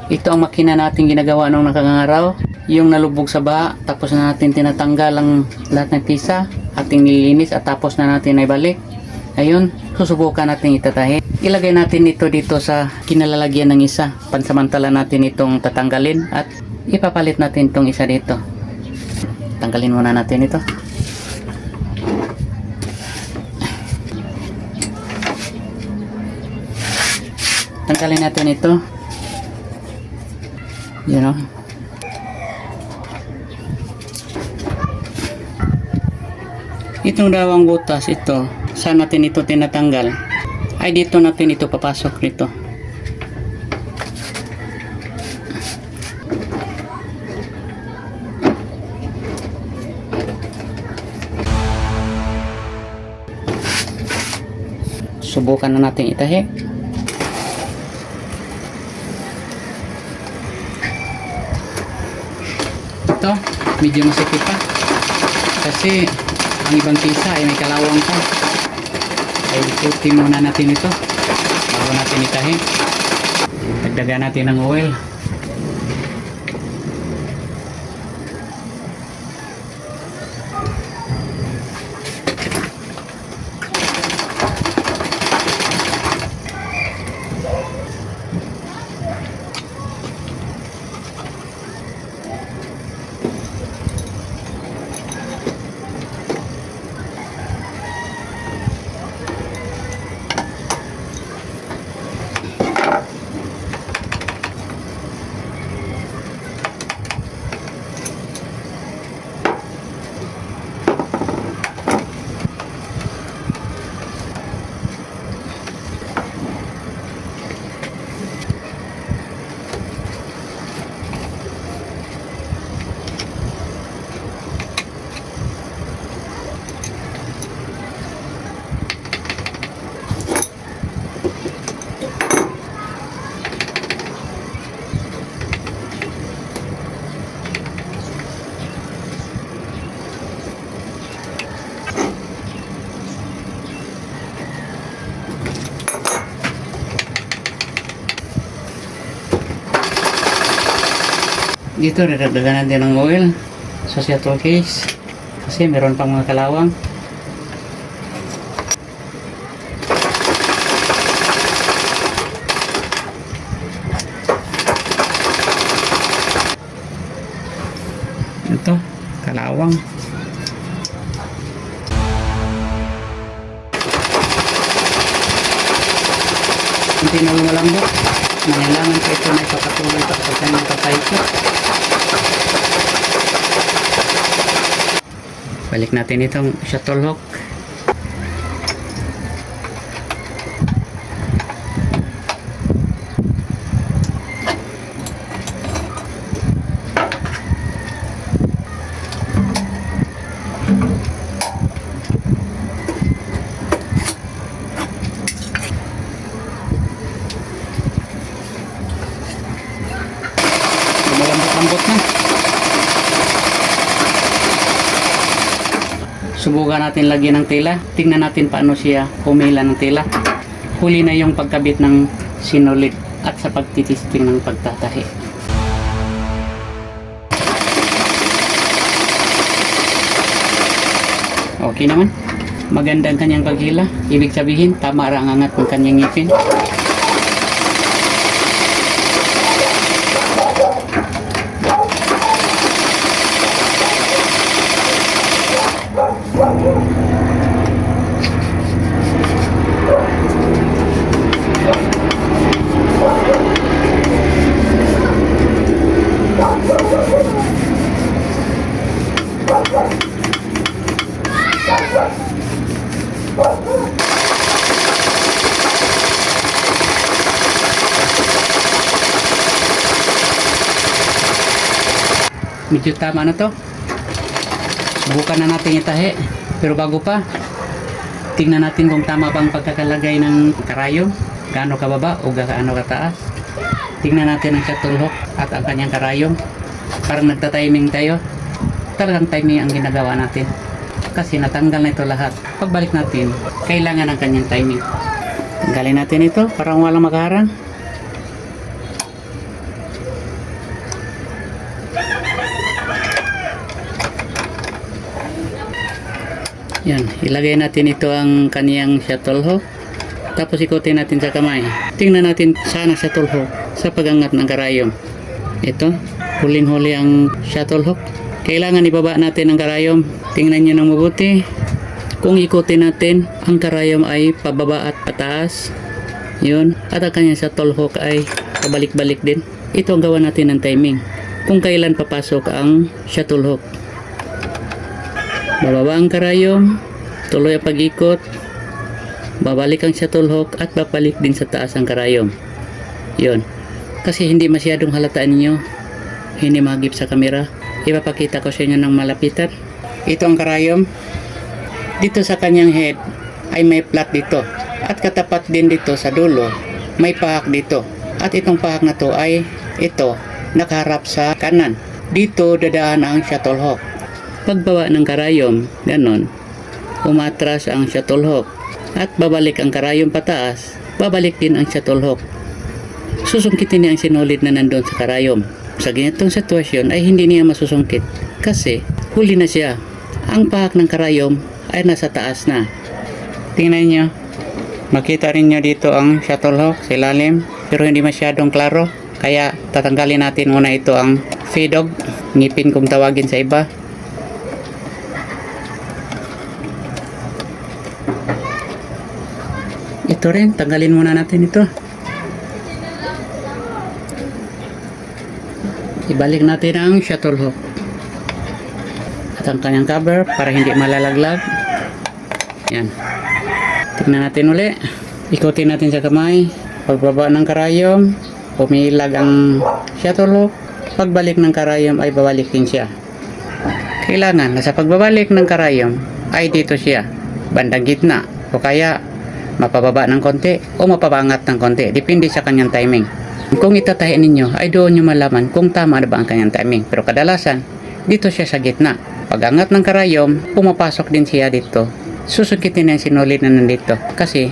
Ito ang makina natin ginagawa nung nakang araw. Yung nalubog sa baha, tapos na natin tinatanggal ang lahat ng pisa, ating nilinis at tapos na natin ibalik. Ayun, susubukan natin itatahi. Ilagay natin ito dito sa kinalalagyan ng isa. Pansamantala natin itong tatanggalin at ipapalit natin itong isa dito. Tanggalin muna natin ito. Tanggalin natin ito. You know. Itong dawang butas ito, saan natin ito tinatanggal? Ay dito natin ito papasok nito. Subukan na natin itahi. Ito, medyo masikip pa. Kasi ang ibang pisa ay may kalawang pa. Ay ikutin muna natin ito bago natin itahi. Dagdagan natin ng oil. Dito dadagdagan natin ng oil sa shuttle case kasi meron pang mga kalawang. Ito, kalawang. Hindi na lumalambot. Nangailangan pa ito na ipapatuloy pa sa kanyang papaikot. Balik natin itong shuttle hook. Malambot-lambot na. Subukan natin lagyan ng tela. Tingnan natin paano siya humila ng tela. Huli na yung pagkabit ng sinulit at sa pagtitisting ng pagtatahi. Okay naman. Maganda ang kanyang paghila. Ibig sabihin, tama ang angat ng kanyang ngipin. Medyo tama na to. Subukan na natin itahi. Pero bago pa, tingnan natin kung tama bang pagkakalagay ng karayom. Gaano kababa o gaano kataas. Tingnan natin ang shuttle hook at ang kanyang karayom. Parang nagta-timing tayo. Talagang timing ang ginagawa natin. Kasi natanggal na ito lahat. Pagbalik natin, kailangan ang kanyang timing. Tanggalin natin ito para walang makaharang. Yan, ilagay natin ito ang kaniyang shuttle hook. Tapos ikutin natin sa kamay. Tingnan natin sana shuttle hook sa pagangat ng karayom. Ito, huling-huli ang shuttle hook. Kailangan ibaba natin ang karayom. Tingnan nyo ng mabuti. Kung ikutin natin, ang karayom ay pababa at pataas. Yun. At ang kanyang shuttle hook ay pabalik-balik din. Ito ang gawa natin ng timing. Kung kailan papasok ang shuttle hook. Bababa ang karayom. Tuloy ang pag-ikot. Babalik ang shuttle hook at babalik din sa taas ang karayom. Yun. Kasi hindi masyadong halataan ninyo. Hindi magip sa kamera. Ipapakita ko sa inyo ng malapitan. Ito ang karayom. Dito sa kanyang head ay may flat dito. At katapat din dito sa dulo, may pahak dito. At itong pahak na to ay ito, nakaharap sa kanan. Dito dadaan ang shuttle hook. Pagbawa ng karayom, ganon, umatras ang shuttle hook. At babalik ang karayom pataas, babalik din ang shuttle hook. Susungkitin niya ang sinulid na nandun sa karayom. Sa ganitong sitwasyon ay hindi niya masusungkit kasi huli na siya. Ang pahak ng karayom ay nasa taas na. Tingnan niyo. Makita rin nyo dito ang shuttle hook sa ilalim pero hindi masyadong klaro. Kaya tatanggalin natin muna ito ang fidog, ngipin kung tawagin sa iba. Ito rin, tanggalin muna natin ito. Ibalik natin ang shuttle hook. At ang kanyang cover para hindi malalaglag. Yan. Tignan natin uli. Ikutin natin sa kamay. Pagbaba ng karayom, umilag ang shuttle hook. Pagbalik ng karayom ay babalik din siya. Kailangan na sa pagbabalik ng karayom ay dito siya, bandang gitna. O kaya mapababa ng konti o mapapangat ng konti. Depende sa kanyang timing. Kung itatahin ninyo, ay doon nyo malaman kung tama na ba ang kanyang timing. Pero kadalasan, dito siya sa gitna. Pag-angat ng karayom, pumapasok din siya dito. Susukitin niya ang sinulid na nandito. Kasi,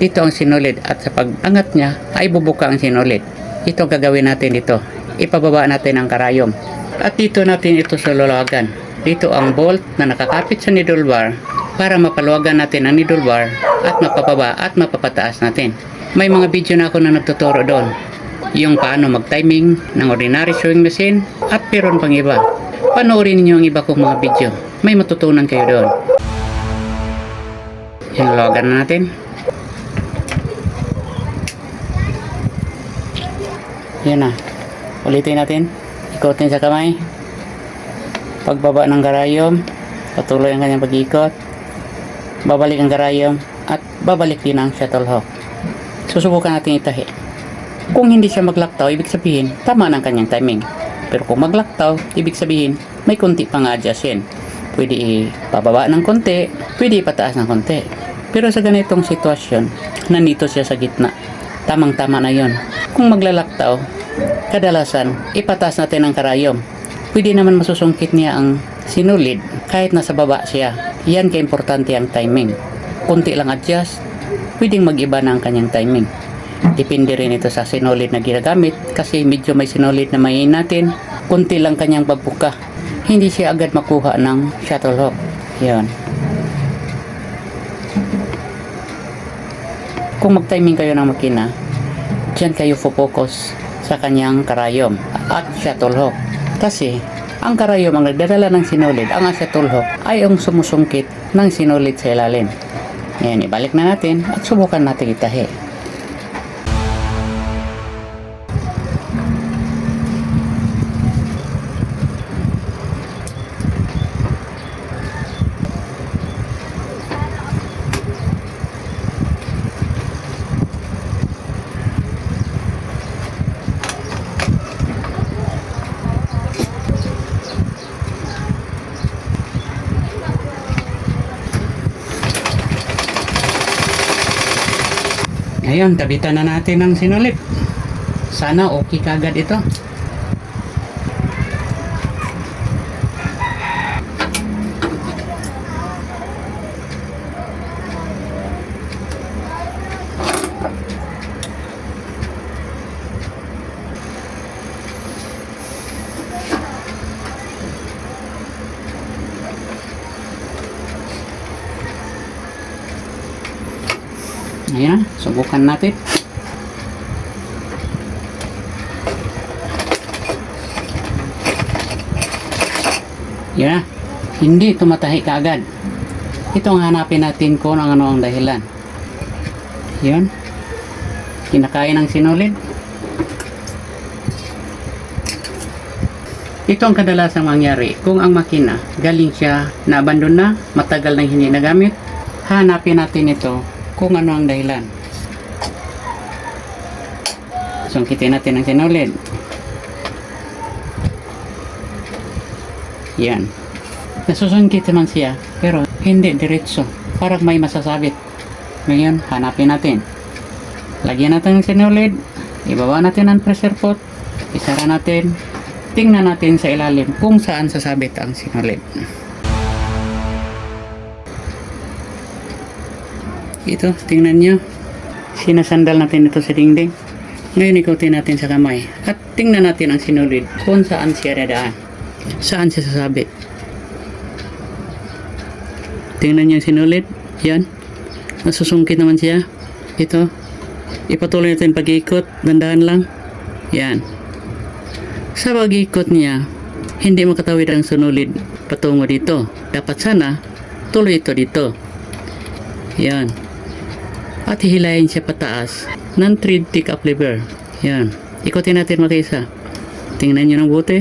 dito ang sinulid at sa pag-angat niya, ay bubuka ang sinulid. Ito gagawin natin dito. Ipababa natin ang karayom. At dito natin ito sululawagan. Dito ang bolt na nakakapit sa needle bar para mapaluwagan natin ang needle bar at mapapaba at mapapataas natin. May mga video na ako na nagtuturo doon. Yung paano mag-timing ng ordinary sewing machine at meron pang iba. Panoorin niyo ang iba kong mga video. May matutunan kayo doon. Hinulawagan na natin. Yan na. Ulitin natin. Ikutin sa kamay. Pagbaba ng karayom, patuloy ang kanyang pag-ikot. Babalik ang karayom at babalik din ang shuttle hook. Susubukan natin itahi. Kung hindi siya maglaktaw, ibig sabihin tama ng kanyang timing. Pero kung maglaktaw, ibig sabihin may konti pang adjustin. Pwede ipababa ng konti, pwede ipataas ng konti. Pero sa ganitong sitwasyon, nandito siya sa gitna. Tamang-tama na yon. Kung maglalaktaw, kadalasan ipataas natin ang karayom. Pwede naman masusungkit niya ang sinulid kahit nasa baba siya. Yan ka-importante ang timing. Kunti lang adjust, pwedeng mag-iba na ang kanyang timing. Depende rin ito sa sinulid na ginagamit kasi medyo may sinulid na mayin natin. Kunti lang kanyang pagbuka. Hindi siya agad makuha ng shuttle hook. Yan. Kung mag-timing kayo ng makina, dyan kayo focus sa kanyang karayom at shuttle hook. Kasi ang karayom ang nagdadala ng sinulid, ang shuttle hook ay ang sumusungkit ng sinulid sa ilalim. Ngayon, ibalik na natin at subukan natin itahi. Ngayon, tabitan na natin ang sinulid. Sana okay kagad ito. Ayan na, subukan natin. Yan na, hindi tumatahi kaagad. Ito ang hanapin natin kung ano ang dahilan. Yan, kinakain ng sinulid. Ito ang kadalasang mangyari kung ang makina galing siya na abandon na, matagal na hindi nagamit. Hanapin natin ito kung ano ang dahilan. Sungkitin natin ang sinulid. Yan. Nasusungkit naman siya pero hindi diretso. Parang may masasabit. Ngayon, hanapin natin. Lagyan natin ang sinulid. Ibaba natin ang pressure pot. Isara natin. Tingnan natin sa ilalim kung saan sasabit ang sinulid. Ito, tingnan nyo. Sinasandal natin ito sa dingding. Ngayon ikutin natin sa kamay. At tingnan natin ang sinulid kung saan siya dadaan. Saan siya sasabit. Tingnan nyo ang sinulid. Yan. Nasusungkit naman siya. Ito. Ipatuloy natin pag-iikot. Dandahan lang. Yan. Sa pag-ikot niya, hindi makatawid ang sinulid patungo dito. Dapat sana, tuloy ito dito. Yan. At hihilayin siya pataas ng thread tick up lever. Yan. Ikutin natin mag-isa. Tingnan nyo ng buti.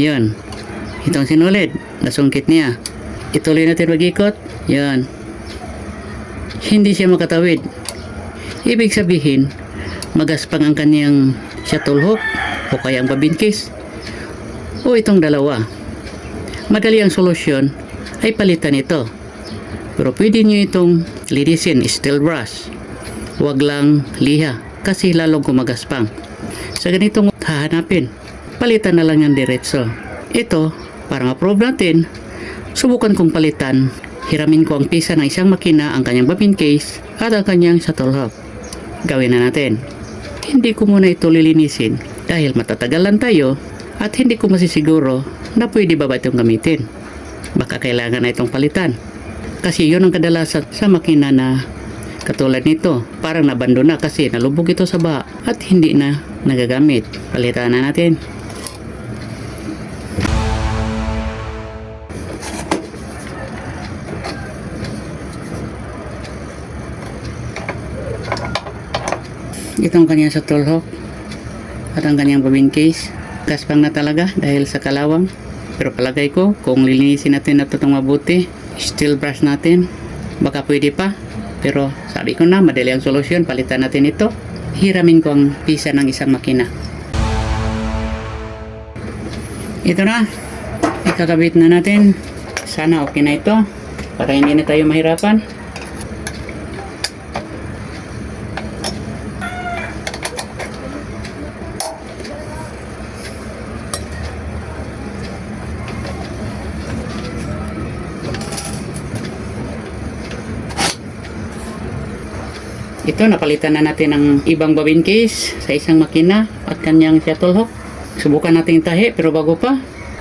Yan. Itong sinulid. Nasungkit niya. Ituloy natin mag-ikot. Yan. Hindi siya makatawid. Ibig sabihin, magaspang ang kanyang shuttle hook o kaya ang babinkis o itong dalawa. Madali ang solusyon ay palitan ito. Pero pwede nyo itong linisin, steel brush. Huwag lang liha kasi lalong kumagaspang. Sa ganitong hahanapin, palitan na lang yung diretso. Ito, para ma-prove natin, subukan kong palitan. Hiramin ko ang pisa ng isang makina, ang kanyang bobbin case at ang kanyang shuttle hook. Gawin na natin. Hindi ko muna ito lilinisin dahil matatagalan tayo at hindi ko masisiguro na pwede ba itong gamitin. Baka kailangan na itong palitan. Kasi yun ang kadalasan sa makina na katulad nito. Parang nabando na kasi nalubog ito sa baha at hindi na nagagamit. Palitan na natin. Itong kanyang shuttle hook at ang kanyang bobbin case. Gaspang na talaga dahil sa kalawang. Pero palagay ko, kung lilinisin natin na itong mabuti, steel brush natin, baka pwede pa. Pero sabi ko na, madali ang solusyon. Palitan natin ito. Hiramin ko ang pisa ng isang makina. Ito na. Ikakabit na natin. Sana okay na ito. Para hindi na tayo mahirapan. Ito, napalitan na natin ang ibang bobbin case sa isang makina at kanyang shuttle hook. Subukan natin tahi, pero bago pa,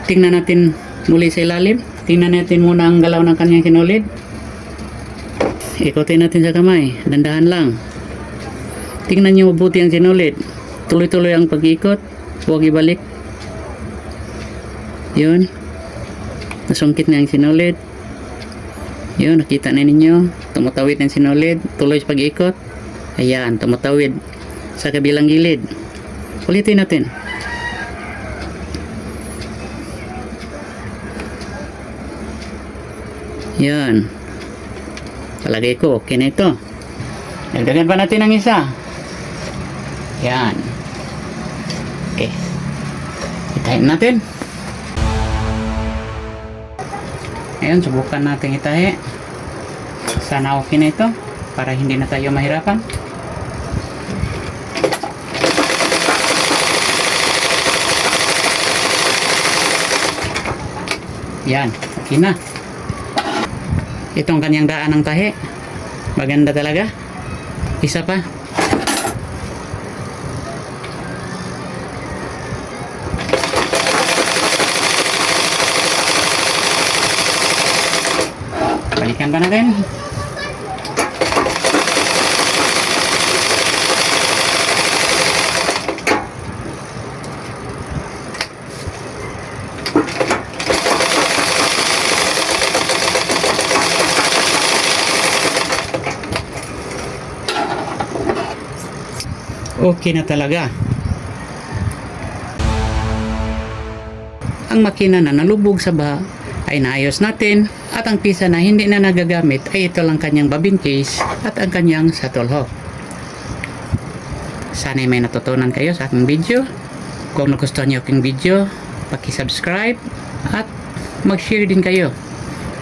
tingnan natin muli sa ilalim. Tingnan natin muna ang galaw ng kanyang sinulid. Ikutin natin sa kamay. Dandahan lang. Tingnan nyo mabuti ang sinulid. Tuloy-tuloy ang pag-ikot. Huwag ibalik. Yun. Nasungkit na ang sinulid. Yun, nakita na ninyo. Tumatawid ang sinulid. Tuloy sa pag-ikot. Ayan, tumatawid sa kabilang gilid. Ulitin natin. Yan. Palagay ko, okay na ito. Dagdagan pa natin ang isa. Yan. Okay. Itahin natin. Ngayon, subukan natin itahi. Sana okay na ito para hindi na tayo mahirapan. Yan, okay na. Itong kanyang daan ng tahi. Maganda talaga. Isa pa. Balikan ba natin? Okay na talaga. Ang makina na nalubog sa baha ay naayos natin at ang pisa na hindi na nagagamit ay ito lang kanyang bobbin case at ang kanyang shuttle hook. Sana'y may natutunan kayo sa aking video. Kung nagustuhan niyo aking video, paki-subscribe at mag-share din kayo.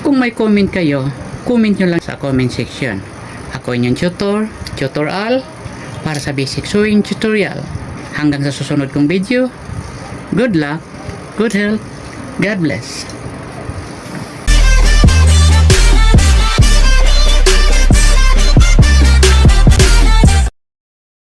Kung may comment kayo, comment nyo lang sa comment section. Ako inyong Tutor Al, para sa basic sewing tutorial. Hanggang sa susunod kong video, good luck, good health, God bless.